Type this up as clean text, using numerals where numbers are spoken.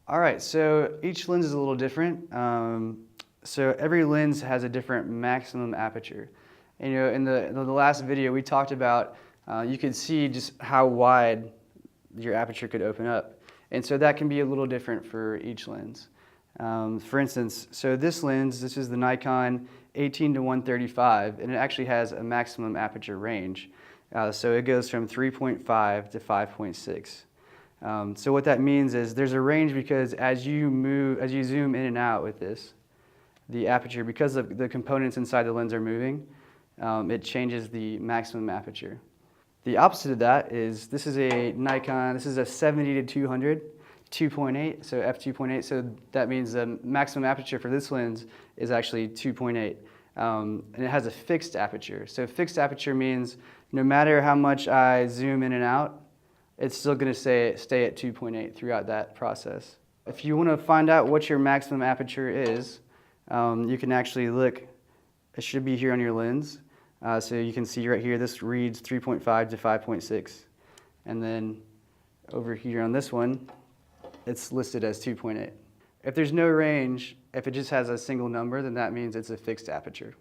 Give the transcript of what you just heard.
All right, so each lens is a little different. So every lens has a different maximum aperture. And, in the last video we talked about, you could see just how wide your aperture could open up. And so that can be a little different for each lens. For instance, so this lens, this is the Nikon 18-135, and it actually has a maximum aperture range. So it goes from 3.5 to 5.6. So what that means is there's a range because as you zoom in and out with this, the aperture, because of the components inside the lens are moving, it changes the maximum aperture. The opposite of that is this is a Nikon, this is a 70-200, 2.8, so f2.8, so that means the maximum aperture for this lens is actually 2.8. And it has a fixed aperture. So fixed aperture means no matter how much I zoom in and out, it's still going to stay at 2.8 throughout that process. If you want to find out what your maximum aperture is, you can actually look. It should be here on your lens. So you can see right here, this reads 3.5 to 5.6. And then over here on this one, it's listed as 2.8. If there's no range, if it just has a single number, then that means it's a fixed aperture.